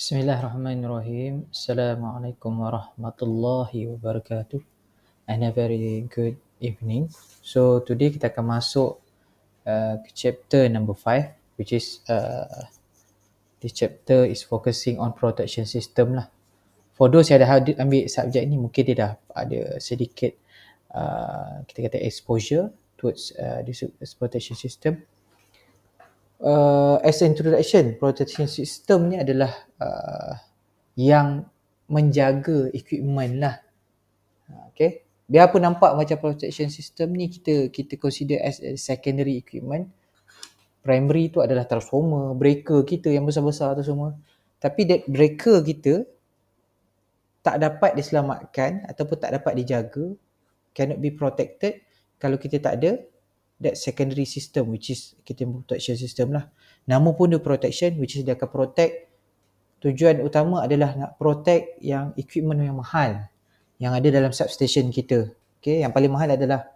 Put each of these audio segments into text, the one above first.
Bismillahirrahmanirrahim. Assalamualaikum warahmatullahi wabarakatuh. And a very good evening. So today kita akan masuk ke chapter number 5, which is this chapter is focusing on protection system lah. For those yang dah ambil subjek ni, mungkin dia dah ada sedikit kita kata exposure towards this protection system. As an introduction, protection system ni adalah yang menjaga equipment lah. Okay. Biarpun nampak macam protection system ni kita consider as a secondary equipment. Primary tu adalah transformer, breaker kita yang besar-besar tu semua. Tapi that breaker kita tak dapat diselamatkan ataupun tak dapat dijaga, cannot be protected kalau kita tak ada that secondary system, which is kita protection system lah. Nama pun dia protection, which is dia akan protect. Tujuan utama adalah nak protect yang equipment yang mahal yang ada dalam substation kita. Okay, yang paling mahal adalah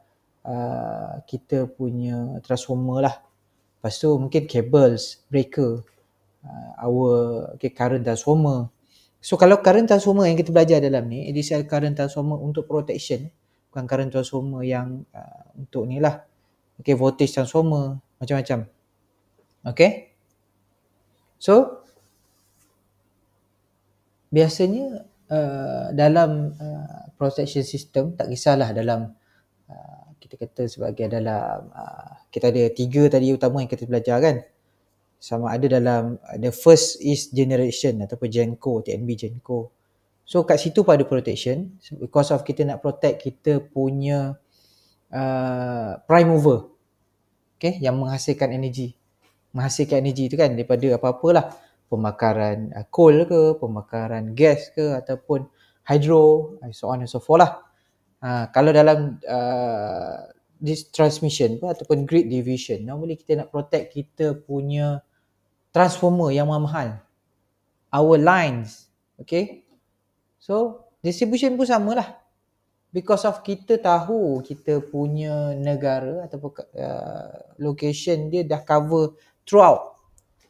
kita punya transformer lah. Lepas tu mungkin cables, breaker, current transformer. So kalau current transformer yang kita belajar dalam ni, this is current transformer untuk protection, bukan current transformer yang untuk ni lah. Okay, voltage transformer, macam-macam. Okay. So biasanya dalam protection system, tak kisahlah dalam kita kata sebagai dalam kita ada 3 tadi utama yang kita belajar kan. Sama ada dalam the first is generation ataupun Genco, TNB Genco. So kat situ pun ada protection because of kita nak protect kita punya prime mover. Okay, yang menghasilkan energi. Menghasilkan energi tu kan daripada apa-apalah. Pembakaran coal ke, pembakaran gas ke, ataupun hydro, so on and so forth lah. Kalau dalam this transmission ataupun grid division, normally kita nak protect kita punya transformer yang mahal, our lines. Okay, so distribution pun sama lah, because of kita tahu kita punya negara ataupun location dia dah cover throughout,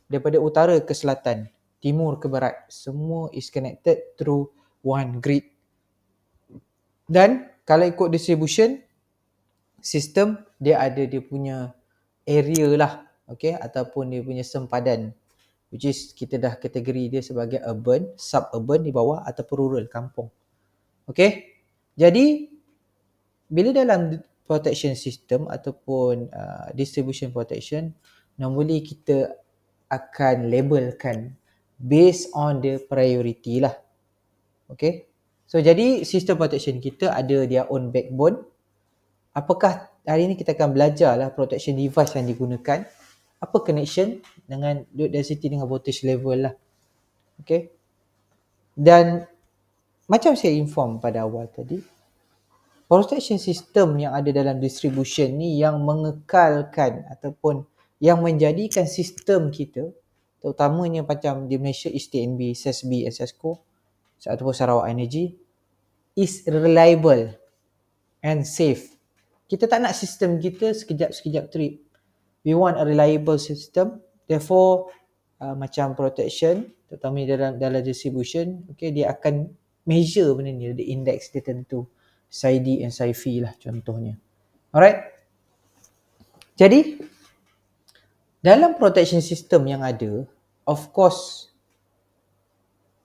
daripada utara ke selatan, timur ke barat, semua is connected through one grid. Dan kalau ikut distribution system, dia ada dia punya area lah, okay, ataupun dia punya sempadan, which is kita dah kategori dia sebagai urban, suburban di bawah, ataupun rural, kampung. Okay, jadi bila dalam protection system ataupun distribution protection, normally kita akan labelkan based on the priority lah. Okay, so jadi system protection kita ada their own backbone. Apakah hari ni kita akan belajar lah protection device yang digunakan, apa connection dengan load density dengan voltage level lah. Okay, dan macam saya inform pada awal tadi, protection system yang ada dalam distribution ni yang mengekalkan ataupun yang menjadikan sistem kita, terutamanya macam di Malaysia is TNB, SESB, SESCO ataupun Sarawak Energy, is reliable and safe. Kita tak nak sistem kita sekejap-sekejap trip. We want a reliable system. Therefore macam protection, terutamanya dalam distribution, okay, dia akan measure benda ni, the index dia tentu, SAIDI and SAIFI lah contohnya. Alright, jadi dalam protection system yang ada, of course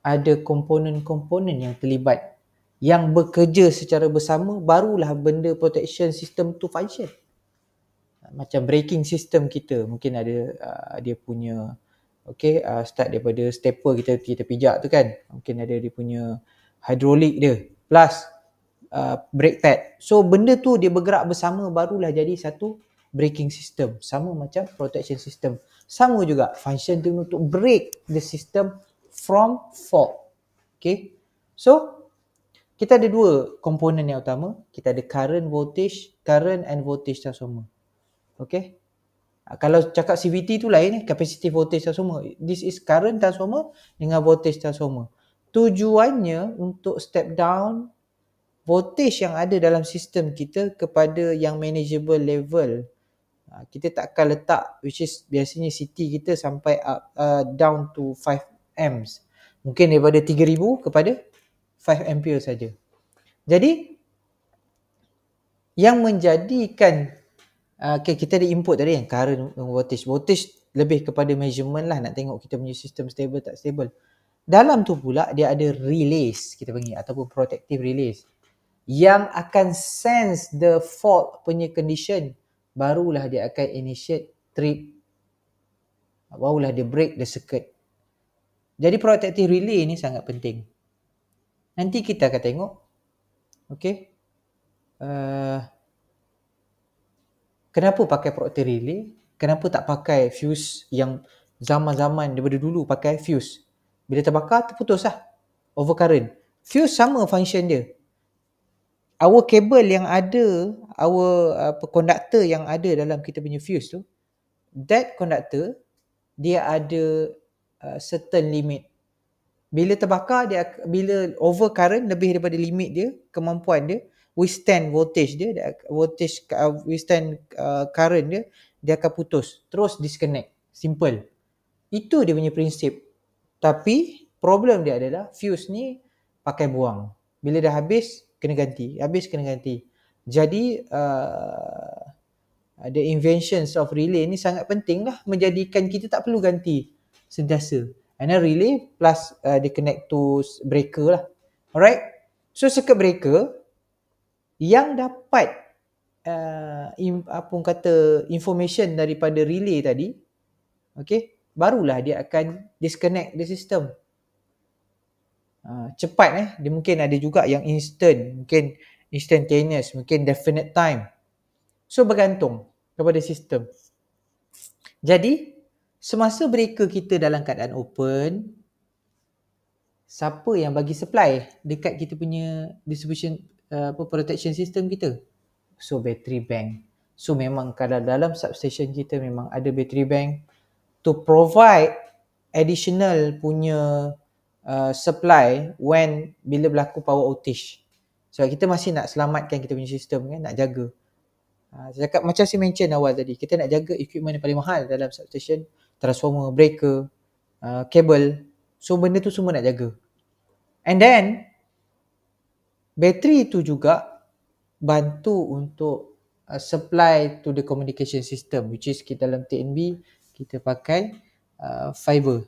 ada komponen-komponen yang terlibat yang bekerja secara bersama, barulah benda protection system tu function. Macam braking system kita, mungkin ada dia punya start daripada stepper kita pijak tu kan, mungkin ada dia punya hydraulic dia plus brake pad. So benda tu dia bergerak bersama, barulah jadi satu braking system. Sama macam protection system, sama juga function dia untuk break the system from fault. Okay, so kita ada 2 komponen yang utama. Kita ada current and voltage transformer. Okay, kalau cakap CVT tu lain, capacitive voltage transformer. This is current transformer dengan voltage transformer. Tujuannya untuk step down voltage yang ada dalam sistem kita kepada yang manageable level. Kita tak akan letak, which is biasanya CT kita sampai down to 5 amps. Mungkin daripada 3000 kepada 5 ampere saja. Jadi yang menjadikan okay, kita ada input tadi yang current, voltage. Voltage lebih kepada measurement lah, nak tengok kita punya sistem stable tak stable. Dalam tu pula dia ada relays kita panggil, ataupun protective relays yang akan sense the fault punya condition, barulah dia akan initiate trip, barulah dia break the circuit. Jadi protective relay ni sangat penting. Nanti kita akan tengok, okay, kenapa pakai protective relay, kenapa tak pakai fuse yang zaman-zaman daripada dulu pakai fuse. Bila terbakar, terputus lah, overcurrent. Fuse sama function dia. Our cable yang ada, our conductor yang ada dalam kita punya fuse tu, that conductor, dia ada certain limit. Bila terbakar, bila overcurrent lebih daripada limit dia, kemampuan dia, withstand voltage dia, withstand current dia, dia akan putus. Terus disconnect. Simple. Itu dia punya prinsip. Tapi problem dia adalah fuse ni pakai buang. Bila dah habis, kena ganti. Habis kena ganti. Jadi the inventions of relay ni sangat penting lah, menjadikan kita tak perlu ganti sentiasa. And then relay plus dia connect to breaker lah. Alright. So circuit breaker yang dapat information daripada relay tadi, okay, barulah dia akan disconnect the system. Cepat dia mungkin ada juga yang instant, mungkin instantaneous, mungkin definite time. So bergantung kepada sistem. Jadi semasa breaker kita dalam keadaan open, siapa yang bagi supply dekat kita punya distribution protection system kita? So battery bank. So memang kalau dalam substation kita memang ada battery bank to provide additional punya supply when bila berlaku power outage. Sebab kita masih nak selamatkan kita punya sistem kan, nak jaga. Saya cakap macam saya mention awal tadi, kita nak jaga equipment yang paling mahal dalam substation, transformer, breaker, kabel. So benda tu semua nak jaga. And then bateri tu juga bantu untuk supply to the communication system, which is kita dalam TNB kita pakai fiber.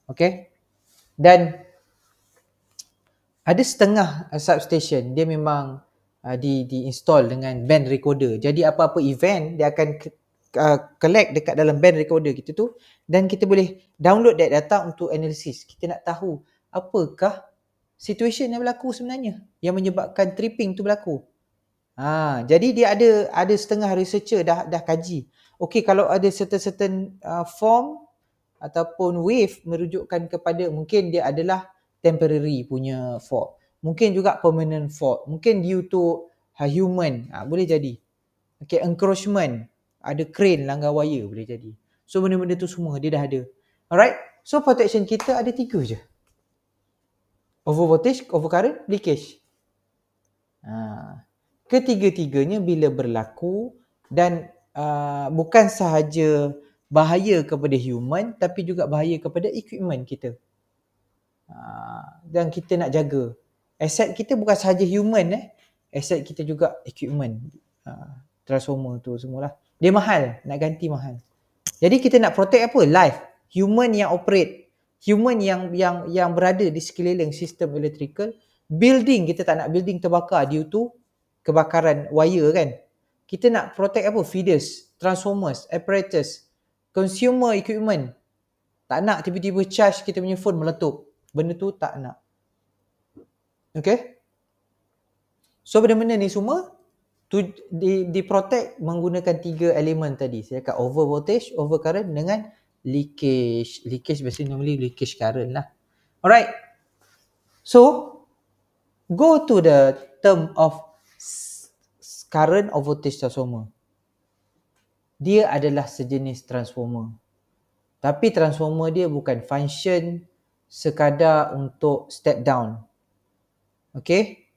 Okay. Dan ada setengah substation dia memang di-install dengan band recorder. Jadi apa-apa event dia akan collect dekat dalam band recorder kita tu, dan kita boleh download that data untuk analisis. Kita nak tahu apakah situation yang berlaku sebenarnya yang menyebabkan tripping tu berlaku. Jadi dia ada setengah researcher dah kaji. Okay, kalau ada certain form ataupun wave merujukkan kepada mungkin dia adalah temporary punya fault, mungkin juga permanent fault, mungkin due to human, boleh jadi. Okay, encroachment, ada crane langgar wire, boleh jadi. So benda-benda tu semua dia dah ada. Alright, so protection kita ada 3 je. Over voltage, over current, leakage. Ketiga-tiganya bila berlaku dan bukan sahaja bahaya kepada human tapi juga bahaya kepada equipment kita. Dan kita nak jaga aset kita, bukan sahaja human, aset kita juga equipment, transformer tu semualah. Dia mahal, nak ganti mahal. Jadi kita nak protect apa? Life, human yang operate, human yang berada di sekeliling sistem electrical. Building, kita tak nak building terbakar due to kebakaran wire kan. Kita nak protect apa? Feeders, transformers, apparatus, consumer equipment. Tak nak tiba-tiba charge kita punya phone meletup. Benda tu tak nak. Okay. So benda-benda ni semua di protect menggunakan 3 elemen tadi. Saya cakap over voltage, over current dengan leakage. Leakage biasanya normally leakage current lah. Alright. So go to the term of current or voltage transformer. Dia adalah sejenis transformer. Tapi transformer dia bukan function sekadar untuk step down. Okay.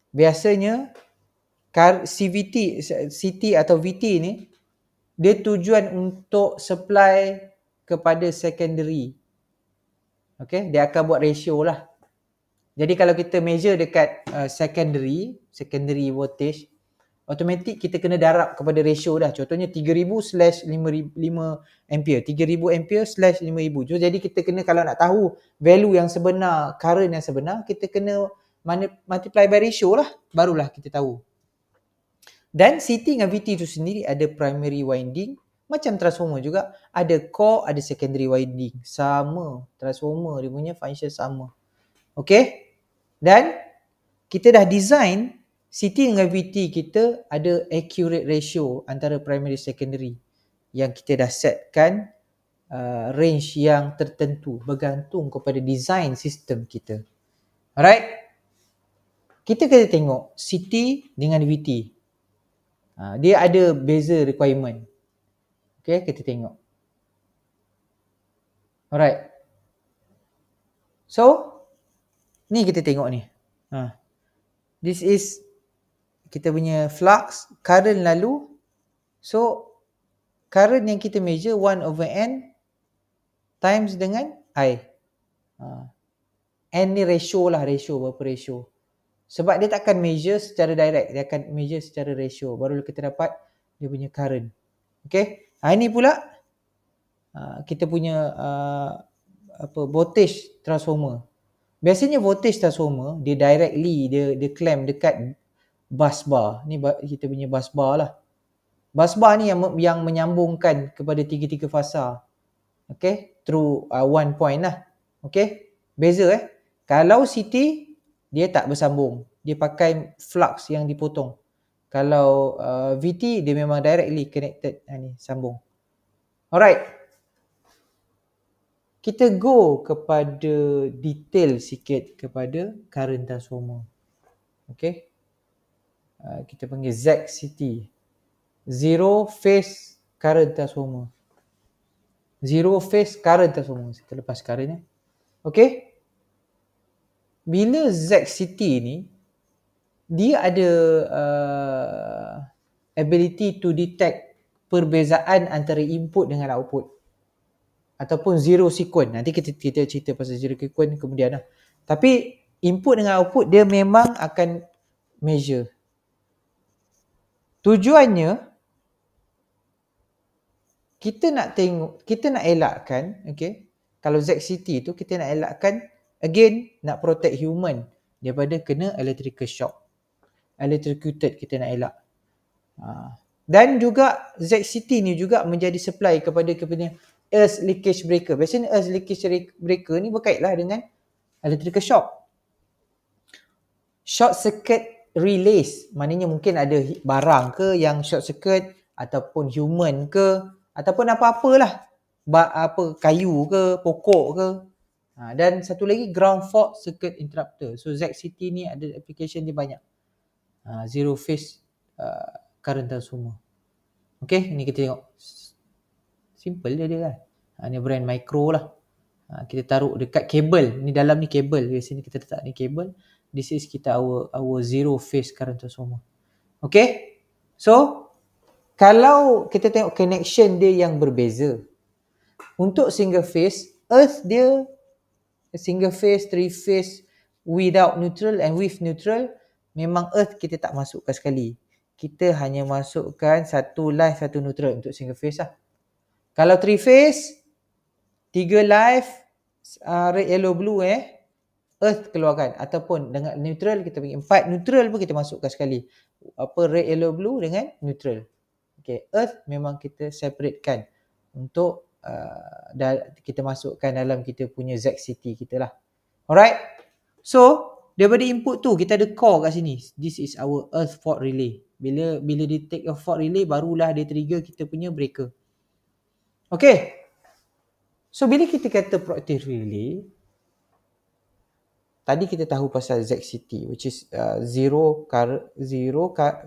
Biasanya CT atau VT ni dia tujuan untuk supply kepada secondary. Okay, dia akan buat ratio lah. Jadi kalau kita measure dekat secondary voltage, automatic kita kena darab kepada ratio dah. Contohnya 3000/5 ampere. 3000 ampere/5000. Jadi kita kena, kalau nak tahu value yang sebenar, current yang sebenar, kita kena multiply by ratio lah. Barulah kita tahu. Dan CT dengan VT tu sendiri ada primary winding. Macam transformer juga. Ada core, ada secondary winding. Sama. Transformer dia punya function sama. Okay. Dan kita dah design CT dengan VT kita ada accurate ratio antara primary secondary yang kita dah setkan range yang tertentu bergantung kepada design sistem kita. Alright. Kita kena tengok CT dengan VT. Dia ada beza requirement. Okay, kita tengok. Alright. So, ni kita tengok ni. This is kita punya flux, current lalu. So, current yang kita measure 1/n times dengan I. N ni ratio lah, berapa ratio. Sebab dia takkan measure secara direct, dia akan measure secara ratio. Baru kita dapat dia punya current. Okay. Ini pula kita punya voltage transformer. Biasanya voltage transformer dia directly dia clamp dekat bus bar. Ni kita punya bus bar lah. Bus bar ni yang menyambungkan kepada tiga-tiga fasa. Okay, through one point lah. Okay, beza Kalau CT dia tak bersambung. Dia pakai flux yang dipotong. Kalau VT dia memang directly connected. Ni sambung. Alright. Kita go kepada detail sikit kepada current transformer. Okay. Kita panggil ZCT. Zero phase current transformer. Zero phase current transformer. Kita lepas current Okay. Bila ZCT ni, dia ada ability to detect perbezaan antara input dengan output. Ataupun zero sequence. Nanti kita cerita pasal zero sequence kemudian lah. Tapi input dengan output dia memang akan measure. Tujuannya kita nak elakkan, okay, kalau ZCT tu kita nak elakkan, again, nak protect human daripada kena electrical shock. Electrocuted kita nak elak. Dan juga ZCT ni juga menjadi supply kepada earth leakage breaker. Biasanya earth leakage breaker ni berkaitlah dengan electrical shock. Short circuit relays, maknanya mungkin ada barang ke yang short circuit ataupun human ke ataupun apa-apalah. Kayu ke, pokok ke. Dan satu lagi ground fault circuit interrupter. So ZCT ni ada application dia banyak. Zero phase current transformer. Okay, ni kita tengok. Simple dia kan. Ni brand micro lah. Kita taruh dekat kabel. Ni dalam ni kabel. Biasanya kita letak ni kabel. This is kita our zero phase current transformer. Okay. So, kalau kita tengok connection dia yang berbeza. Untuk single phase, earth dia single phase, three phase, without neutral and with neutral, memang earth kita tak masukkan sekali. Kita hanya masukkan satu live, satu neutral untuk single phase lah. Kalau three phase, 3 live, red, yellow, blue earth keluarkan. Ataupun dengan neutral kita bagi 4 neutral pun kita masukkan sekali. Red, yellow, blue dengan neutral. Okay, earth memang kita separatekan untuk kita masukkan dalam kita punya ZCT kita lah. Alright. So, daripada input tu kita ada core kat sini. This is our earth fault relay. Bila detect a fault relay, barulah dia trigger kita punya breaker. Okay. So, bila kita kata proactive relay, tadi kita tahu pasal ZCT, which is zero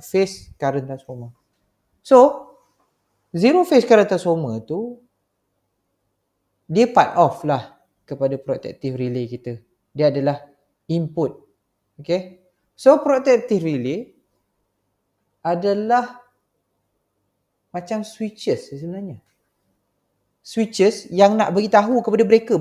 phase current transformer. So, zero phase current transformer tu, dia part of lah kepada protective relay kita. Dia adalah input. Okay. So, protective relay adalah macam switches sebenarnya. switches yang nak beritahu kepada breaker.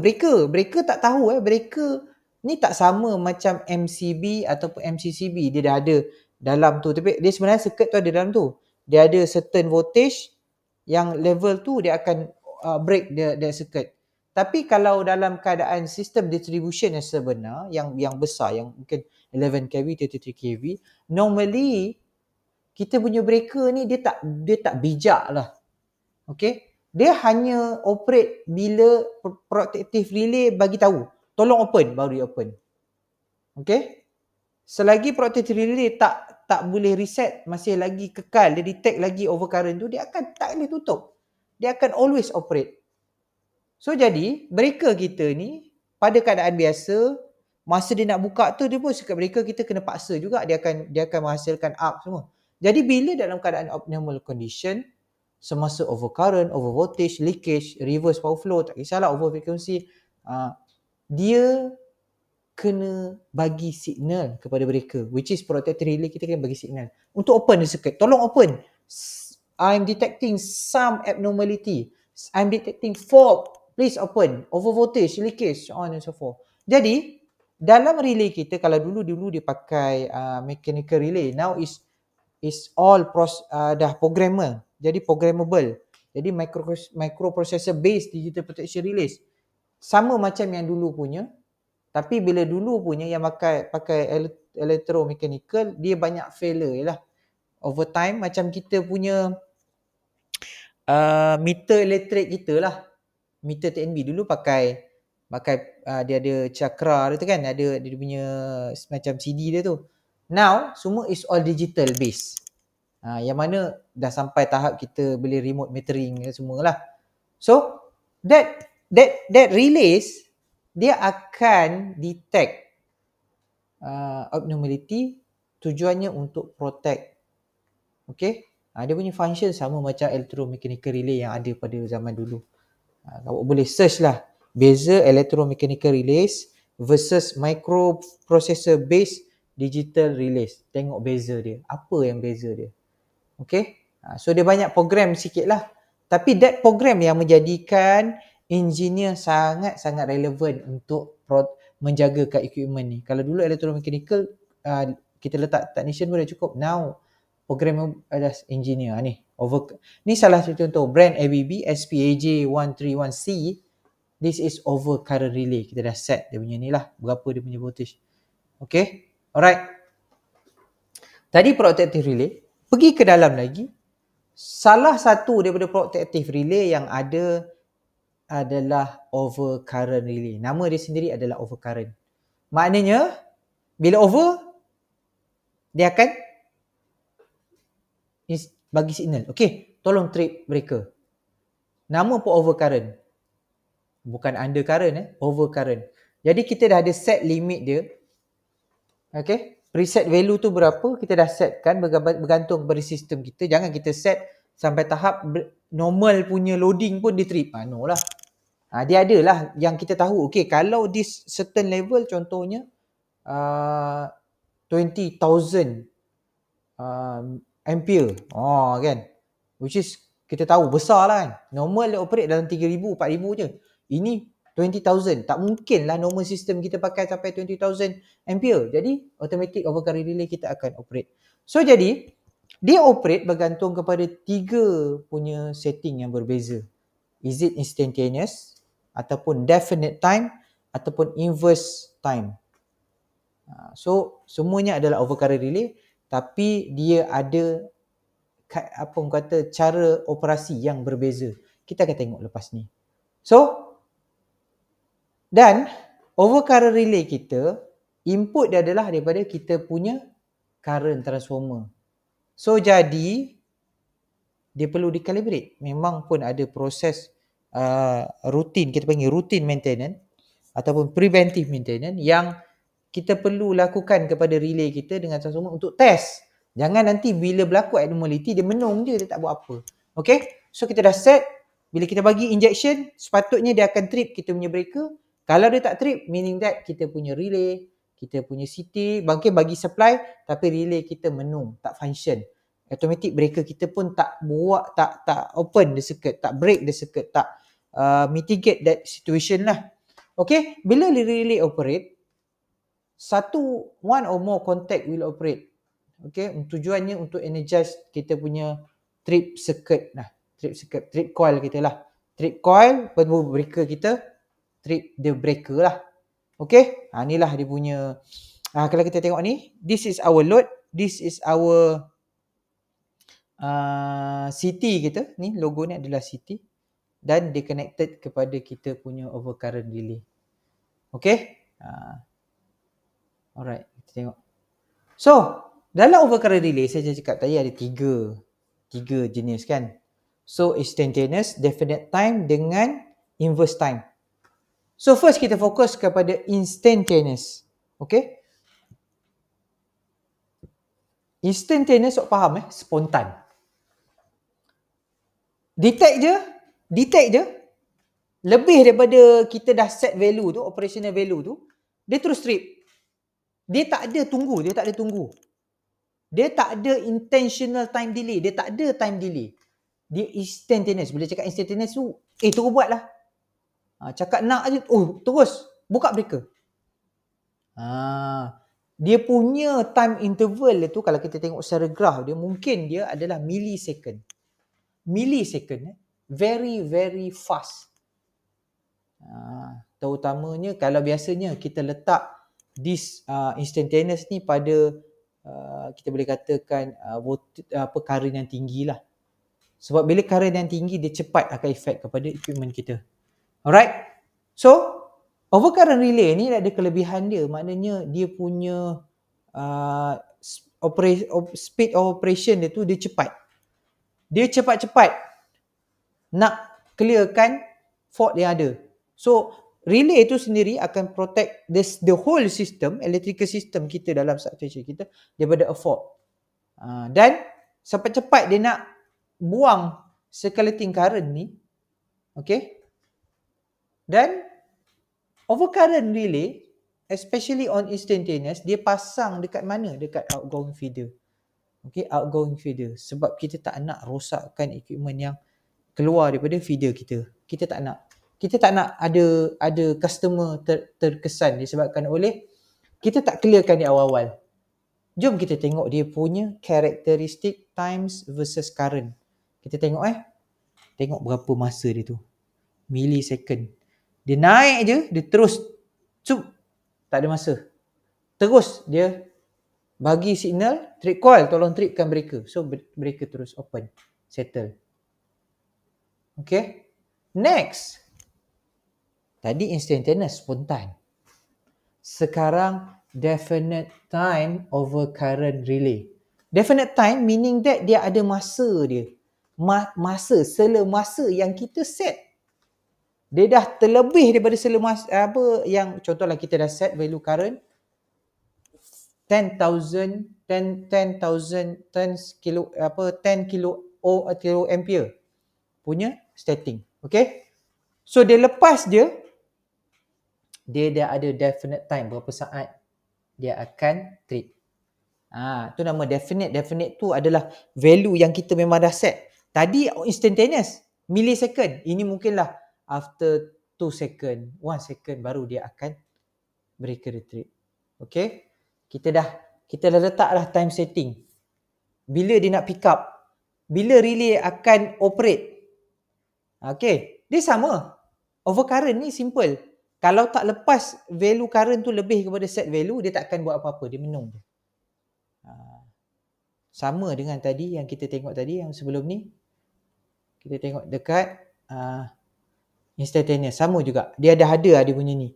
Breaker tak tahu breaker ni tak sama macam MCB ataupun MCCB. Dia dah ada dalam tu. Tapi dia sebenarnya circuit tu ada dalam tu. Dia ada certain voltage yang level tu dia akan break the circuit. Tapi kalau dalam keadaan sistem distribution yang sebenar, yang besar, yang mungkin 11 kV, 33 kV, normally kita punya breaker ni dia tak bijak lah. Okay, dia hanya operate bila protective relay bagi tahu tolong open, baru dia open. Okay, selagi protective relay tak boleh reset, masih lagi kekal, dia detect lagi overcurrent tu, dia akan tak boleh tutup. Dia akan always operate. So jadi breaker kita ni pada keadaan biasa, masa dia nak buka tu dia pun circuit breaker kita kena paksa juga, dia akan menghasilkan arc semua. Jadi bila dalam keadaan abnormal condition, semasa overcurrent, overvoltage, leakage, reverse power flow, tak kisahlah, over frequency, dia kena bagi signal kepada breaker, which is protector relay kita kena bagi signal untuk open the circuit. Tolong open. I'm detecting some abnormality. I'm detecting fault. Please open. Overvoltage, leakage, so on and so forth. Jadi dalam relay kita, kalau dulu dia pakai mechanical relay, now is all dah programmer. Jadi programmable. Jadi microprocessor based digital protection relays. Sama macam yang dulu punya. Tapi bila dulu punya yang pakai electromechanical, dia banyak failure lah. Over time macam kita punya meter elektrik kita lah. Meter TNB dulu pakai dia ada cakra dia tu kan, ada dia punya semacam CD dia tu. Now semua is all digital based. Yang mana dah sampai tahap kita boleh remote metering semualah. So that relays dia akan detect abnormality, tujuannya untuk protect. Okay, dia punya function sama macam electromechanical relay yang ada pada zaman dulu. Kamu boleh search lah beza electromechanical relays versus microprocessor based digital relays. Tengok beza dia, apa yang beza dia. Okay, so dia banyak program sikit lah. Tapi that program yang menjadikan engineer sangat-sangat relevan untuk menjagakan equipment ni. Kalau dulu electromechanical kita letak technician pun dah cukup. Now program ada engineer ni. Ni salah satu contoh brand ABB SPAJ131C. This is overcurrent relay. Kita dah set dia punya ni lah, berapa dia punya voltage. Okay, alright. Tadi protective relay, pergi ke dalam lagi. Salah satu daripada protective relay yang ada adalah overcurrent relay. Nama dia sendiri adalah overcurrent. Maknanya bila over, dia akan bagi signal. Okay, tolong trip breaker. Nama pun overcurrent. Bukan undercurrent, overcurrent. Jadi kita dah ada set limit dia. Okay, preset value tu berapa, kita dah set kan, bergantung kepada sistem kita. Jangan kita set sampai tahap normal punya loading pun dia trip. No lah. Dia ada lah yang kita tahu. Okay, kalau this certain level, contohnya 20,000 ampere. Kan. Which is kita tahu besar lah kan. Normal dia operate dalam 3,000, 4,000 je. Ini 20,000. Tak mungkin lah normal system kita pakai sampai 20,000 ampere. Jadi automatic overcurrent relay kita akan operate. So jadi dia operate bergantung kepada 3 punya setting yang berbeza. Is it instantaneous, ataupun definite time, ataupun inverse time. So semuanya adalah overcurrent relay, tapi dia ada cara operasi yang berbeza. Kita akan tengok lepas ni. So dan overcurrent relay kita, input dia adalah daripada kita punya current transformer. So jadi dia perlu di-calibrate. Memang pun ada proses rutin, kita panggil routine maintenance ataupun preventive maintenance yang kita perlu lakukan kepada relay kita dengan transformer untuk test. Jangan nanti bila berlaku abnormality dia menung je, dia tak buat apa. Okay, so kita dah set. Bila kita bagi injection, sepatutnya dia akan trip kita punya breaker. Kalau dia tak trip, meaning that kita punya relay, kita punya CT, bagi supply, tapi relay kita menung, tak function. Automatic breaker kita pun tak buat, tak open the circuit, tak break the circuit, tak mitigate that situation lah. Okay, bila relay operate, one or more contact will operate. Okay, tujuannya untuk energize kita punya trip circuit lah. Trip coil kita lah. Trip coil, breaker kita, trip the breaker lah. Okay, inilah dia punya. Kalau kita tengok ni, this is our load, this is our CT kita. Ni logo ni adalah CT. Dan dia connected kepada kita punya overcurrent relay. Okay. Alright, kita tengok. So, dalam overcurrent relay, saya cakap tadi ada tiga jenis kan. So, instantaneous, definite time dengan inverse time. So, first kita fokus kepada instantaneous. Okay. Instantaneous, sok faham spontan. Detect je. Lebih daripada kita dah set value tu, operational value tu, dia terus trip. Dia tak ada tunggu. Dia tak ada intentional time delay. Dia tak ada time delay. Dia instantaneous. Bila cakap instantaneous tu, terus buat lah. Cakap nak je, terus buka breaker. Dia punya time interval tu, kalau kita tengok secara graph dia, mungkin dia adalah millisecond. Very, very fast. Terutamanya kalau biasanya kita letak this instantaneous ni pada kita boleh katakan current yang tinggi lah. Sebab bila current yang tinggi, dia cepat akan efek kepada equipment kita. Alright. So, overcurrent relay ni ada kelebihan dia. Maknanya dia punya speed of operation dia tu, dia cepat. Dia cepat-cepat nak clearkan fault yang ada. So, relay itu sendiri akan protect the whole system, electrical system kita dalam substation kita daripada a fault. Dan cepat-cepat dia nak buang circulating current ni. Okay. Dan overcurrent relay, especially on instantaneous, dia pasang dekat mana? Dekat outgoing feeder. Okay, outgoing feeder. Sebab kita tak nak rosakkan equipment yang keluar daripada feeder kita. Kita tak nak ada customer terkesan disebabkan oleh kita tak clearkan di awal-awal. Jom kita tengok dia punya characteristic times versus current. Kita tengok tengok berapa masa dia tu. Millisecond. Dia naik je, dia terus tak ada masa. Terus dia bagi signal, trip coil, tolong tripkan breaker. So breaker terus open, settle. Okay. Next. Tadi instantaneous, spontan. Sekarang definite time over current relay. Definite time meaning that dia ada masa dia. Sela masa yang kita set. Dia dah terlebih daripada sela masa yang contohlah kita dah set value current 10 kilo ampere punya setting. Okay. So dia lepas dia dah ada definite time berapa saat dia akan trip. Tu nama definite. Definite tu adalah value yang kita memang dah set. Tadi instantaneous, millisecond. Ini mungkinlah after 2 second, 1 second baru dia akan breaker trip. Okay. Kita dah letaklah time setting. Bila dia nak pick up, bila relay akan operate. Okay. Dia sama. Overcurrent ni simple. Kalau tak lepas value current tu lebih kepada set value, dia tak akan buat apa-apa. Dia minum je. Sama dengan tadi yang kita tengok tadi yang sebelum ni. Kita tengok dekat instantaneous. Sama juga. Dia ada dia punya ni.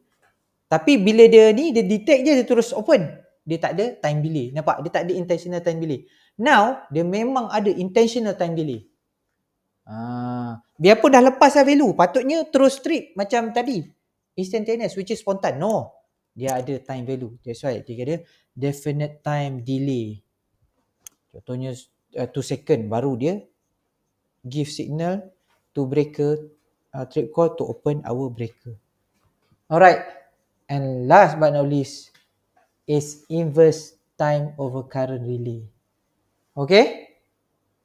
Tapi bila dia ni, dia detect je, dia terus open. Dia tak ada time delay. Nampak? Dia tak ada intentional time delay. Now, dia memang ada intentional time delay. Biarpun dah lepas value, patutnya terus trip macam tadi. Instantaneous, which is spontan. No. Dia ada time value. That's why dia ada definite time delay. Contohnya 2 second baru dia give signal to breaker trip coil to open our breaker. Alright. And last but not least is inverse time over current relay. Okay.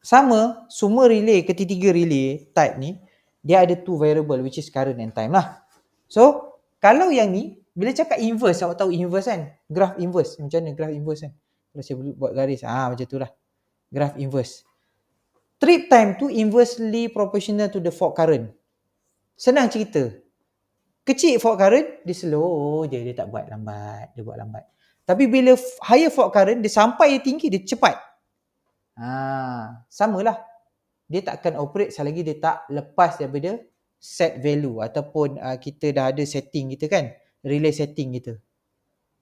Sama, semua relay, ketiga relay type ni, dia ada two variable which is current and time lah. So kalau yang ni, bila cakap inverse, awak tahu inverse kan? Graph inverse. Macam mana graph inverse kan? Kalau saya buat garis, macam tu lah. Graph inverse. Trip time tu inversely proportional to the fork current. Senang cerita. Kecil fork current, dia slow je. Dia tak buat lambat. Dia buat lambat. Tapi bila higher fork current, dia sampai tinggi, dia cepat. Samalah. Dia tak akan operate selagi dia tak lepas daripada set value ataupun kita dah ada setting kita kan, relay setting kita.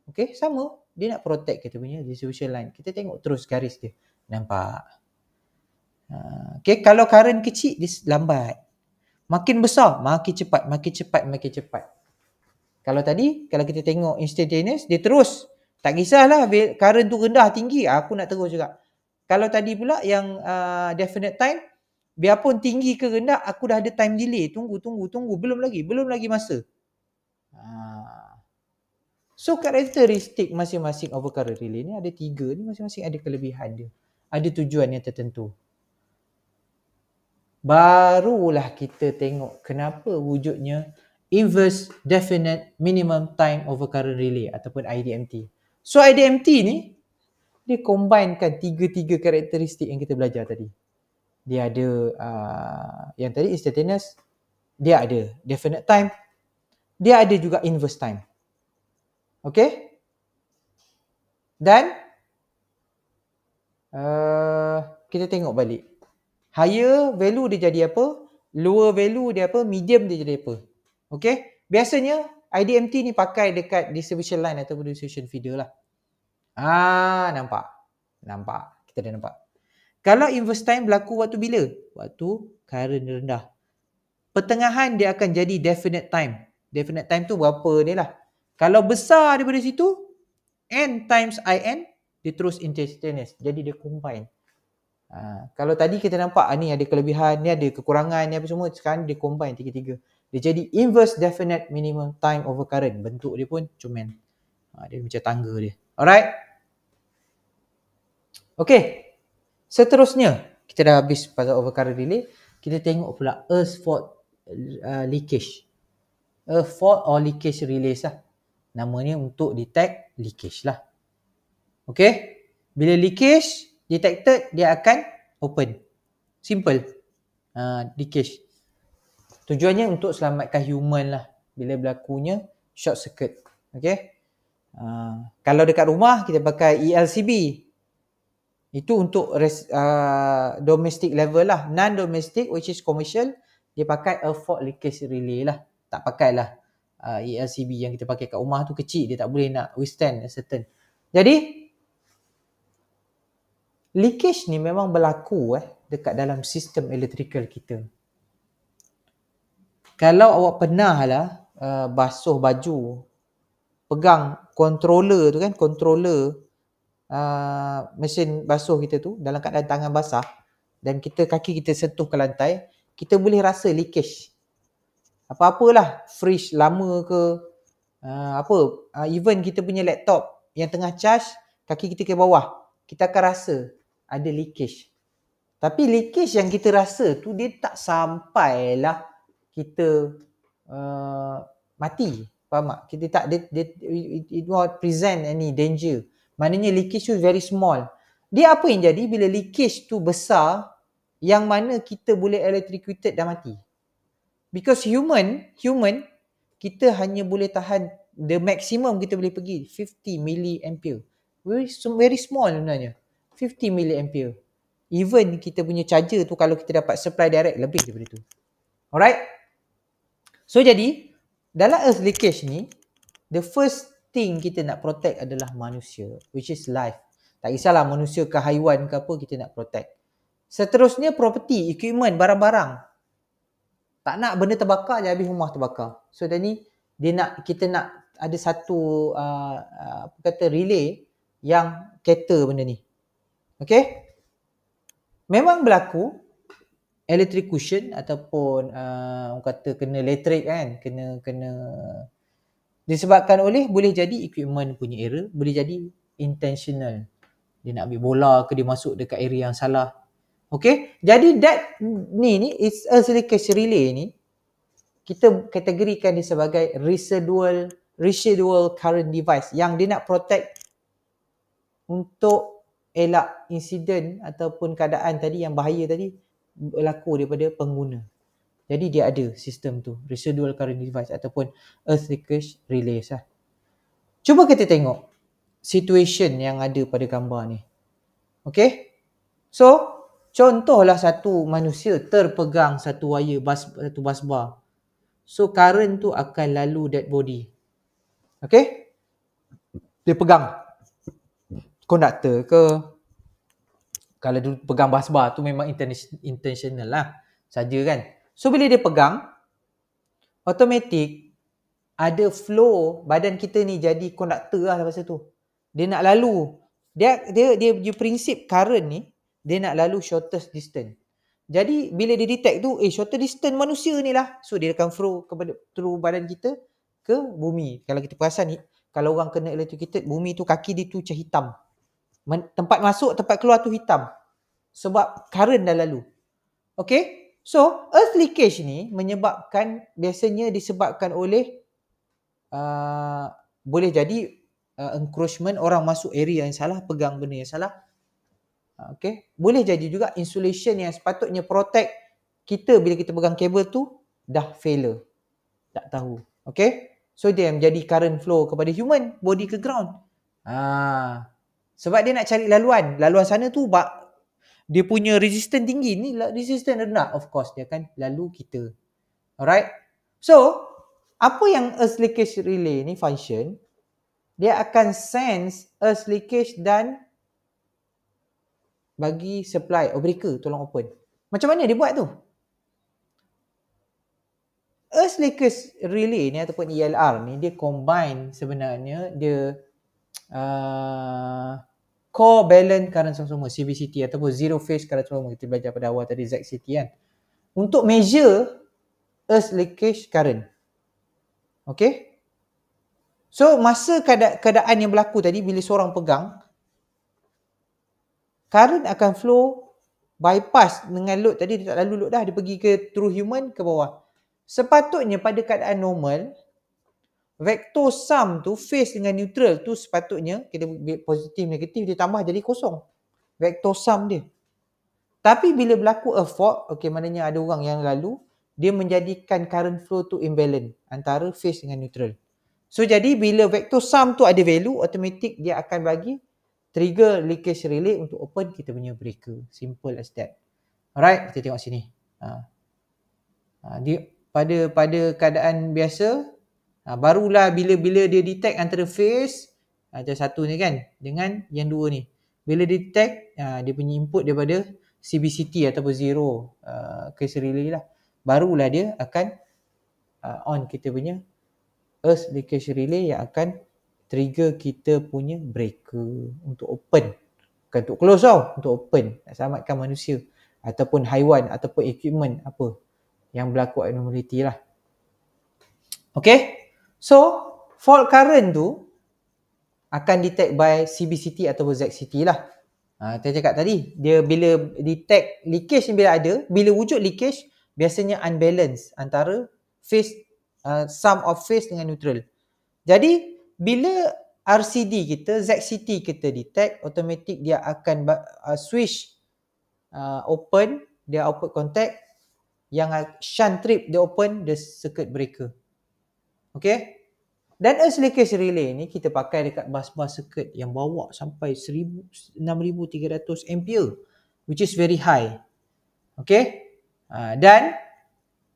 Okay, sama. Dia nak protect kita punya distribution line. Kita tengok terus garis dia. Nampak? Okay, kalau current kecil, dia lambat. Makin besar, makin cepat, makin cepat, makin cepat. Kalau tadi, kalau kita tengok instantaneous, dia terus. Tak kisahlah current tu rendah, tinggi. Aku nak terus juga. Kalau tadi pula yang definite time, biarpun tinggi ke rendah, aku dah ada time delay. Tunggu. Belum lagi masa. So, karakteristik masing-masing overcurrent relay ni ada 3 ni, masing-masing ada kelebihan dia. Ada tujuan yang tertentu. Barulah kita tengok kenapa wujudnya inverse definite minimum time overcurrent relay ataupun IDMT. So, IDMT ni, dia combinekan 3 karakteristik yang kita belajar tadi. Dia ada yang tadi instantaneous, dia ada definite time, dia ada juga inverse time. Okay? Dan kita tengok balik. Higher value dia jadi apa? Lower value dia apa? Medium dia jadi apa? Okay? Biasanya IDMT ni pakai dekat distribution line ataupun distribution feeder lah. Nampak? Kita dah nampak. Kalau inverse time berlaku waktu bila? Waktu current rendah. Pertengahan dia akan jadi definite time. Definite time tu berapa ni lah. Kalau besar daripada situ, N times IN, dia terus instantaneous. Jadi dia combine. Kalau tadi kita nampak ni ada kelebihan, ni ada kekurangan, ni apa semua. Sekarang dia combine 3. Dia jadi inverse definite minimum time overcurrent. Bentuk dia pun comel. Dia macam tangga dia. Alright? Okay. Seterusnya, kita dah habis pasal overcurrent relay. Kita tengok pula earth fault leakage. Earth fault or leakage relays lah. Namanya untuk detect leakage lah. Okay. Bila leakage detected, dia akan open. Simple. Leakage. Tujuannya untuk selamatkan human lah. Bila berlakunya short circuit. Okay. Kalau dekat rumah, kita pakai ELCB. Itu untuk domestic level lah. Non-domestic, which is commercial, dia pakai earth fault leakage relay lah. Tak pakailah ELCB yang kita pakai kat rumah tu kecil. Dia tak boleh nak withstand a certain. Jadi, leakage ni memang berlaku dekat dalam sistem electrical kita. Kalau awak pernah lah basuh baju, pegang controller tu kan, controller mesin basuh kita tu dalam keadaan tangan basah dan kaki kita sentuh ke lantai, kita boleh rasa leakage. Apa-apalah, fridge lama ke, even kita punya laptop yang tengah charge, kaki kita ke bawah, kita akan rasa ada leakage. Tapi leakage yang kita rasa tu dia tak sampailah kita mati. Faham tak? Kita tak, it won't present any danger. Maknanya leakage tu very small. Dia apa yang jadi bila leakage tu besar, yang mana kita boleh electrocuted dan mati. Because human, kita hanya boleh tahan, the maximum kita boleh pergi 50 milliampere. Very small sebenarnya. 50 milliampere. Even kita punya charger tu, kalau kita dapat supply direct, lebih daripada tu. Alright? So jadi, dalam earth leakage ni, the first thing kita nak protect adalah manusia, which is life. Tak kisahlah manusia ke haiwan ke apa, kita nak protect. Seterusnya property, equipment, barang-barang. Tak nak benda terbakar je, habis rumah terbakar. So dah ni, kita nak ada satu relay yang cater benda ni. Okay? Memang berlaku electrocution ataupun orang kata kena elektrik kan, kena disebabkan oleh, boleh jadi equipment punya error, boleh jadi intentional. Dia nak ambil bola ke, dia masuk dekat area yang salah. Okay, jadi that ni is earth leakage relay ni kita kategorikan dia sebagai residual current device yang dia nak protect untuk elak insiden ataupun keadaan tadi yang bahaya tadi berlaku daripada pengguna. Jadi dia ada sistem tu, residual current device ataupun earth leakage relays lah. Cuba kita tengok situation yang ada pada gambar ni. Okay, so contohlah satu manusia terpegang satu wire, satu busbar. So current tu akan lalu that body. Okay, dia pegang konduktor ke, kalau dulu pegang busbar tu memang intentional lah saja kan. So bila dia pegang, automatik ada flow badan kita ni jadi konduktor lah masa tu. Dia nak lalu. Dia prinsip current ni dia nak lalu shortest distance. Jadi bila dia detect tu shortest distance manusia ni lah. So dia akan flow through badan kita ke bumi. Kalau kita perasan ni, kalau orang kena electrocuted, bumi tu kaki dia tu macam hitam. Tempat masuk, tempat keluar tu hitam. Sebab current dah lalu. Okay, so earth leakage ni biasanya disebabkan oleh boleh jadi encroachment, orang masuk area yang salah, pegang benda yang salah. Okay, boleh jadi juga insulation yang sepatutnya protect kita bila kita pegang kabel tu dah failure, tak tahu. Okay, so dia menjadi current flow kepada human body ke ground. Sebab dia nak cari laluan sana tu dia punya resistance tinggi, ni resistance rendah, of course dia akan lalu kita. Alright, so apa yang earth leakage relay ni function, dia akan sense earth leakage dan bagi supply breaker tolong open. Macam mana dia buat tu? Earth leakage relay ni ataupun ELR ni dia combine sebenarnya dia core balance current transformer CBCT ataupun zero phase current transformer, kita belajar pada awal tadi ZCT kan, untuk measure earth leakage current. Okay, so masa keadaan yang berlaku tadi bila seorang pegang, current akan flow bypass dengan load tadi, dia tak lalu load dah, dia pergi ke through human ke bawah. Sepatutnya pada keadaan normal, vektor sum tu phase dengan neutral tu sepatutnya kita positif negatif dia tambah jadi kosong. Vektor sum dia. Tapi bila berlaku a fault, okay, maknanya ada orang yang lalu, dia menjadikan current flow tu imbalance antara phase dengan neutral. So jadi bila vektor sum tu ada value, automatic dia akan bagi trigger leakage relay untuk open kita punya breaker. Simple as that. Alright, kita tengok sini. Dia pada keadaan biasa, barulah bila dia detect antara phase ada satu ni kan dengan yang dua ni. Bila detect dia punya input daripada CBCT ataupun zero case relay lah, barulah dia akan on kita punya earth leakage relay yang akan trigger kita punya breaker untuk open. Bukan untuk close tau, untuk open. Nak selamatkan manusia ataupun haiwan ataupun equipment apa yang berlaku abnormality lah. Okay, so fault current tu akan detect by CBCT ataupun ZCT lah. Kita cakap tadi, dia bila detect leakage ni bila ada, bila wujud leakage, biasanya unbalance antara phase, sum of phase dengan neutral. Jadi bila RCD kita, ZCT kita detect, automatic dia akan switch open, dia output contact, yang shunt trip dia open the circuit breaker. Okay, dan earth leakage relay ni kita pakai dekat busbar circuit yang bawa sampai 6300 ampere, which is very high. Okay, dan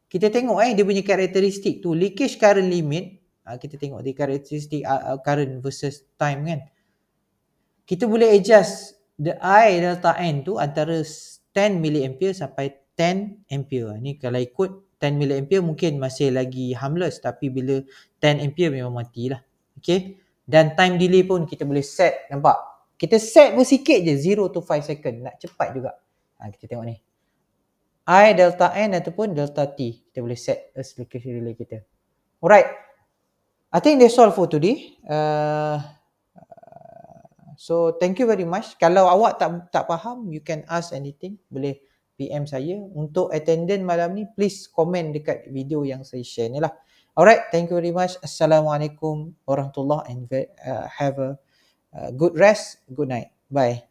kita tengok dia punya karakteristik tu, leakage current limit. Kita tengok di karakteristik current versus time kan. Kita boleh adjust the I delta N tu antara 10 mA sampai 10 ampere. Ni kalau ikut 10 mA mungkin masih lagi harmless, tapi bila 10 ampere memang matilah. Okay, dan time delay pun kita boleh set, nampak? Kita set pun sikit je, 0 to 5 second, nak cepat juga. Kita tengok ni, I delta N ataupun delta T, kita boleh set earth leakage relay kita. Alright, I think that's all for today. So thank you very much. Kalau awak tak faham, you can ask anything. Boleh PM saya. Untuk attendant malam ni, please komen dekat video yang saya share ni lah. Alright, thank you very much. Assalamualaikum warahmatullahi and have a good rest, good night. Bye.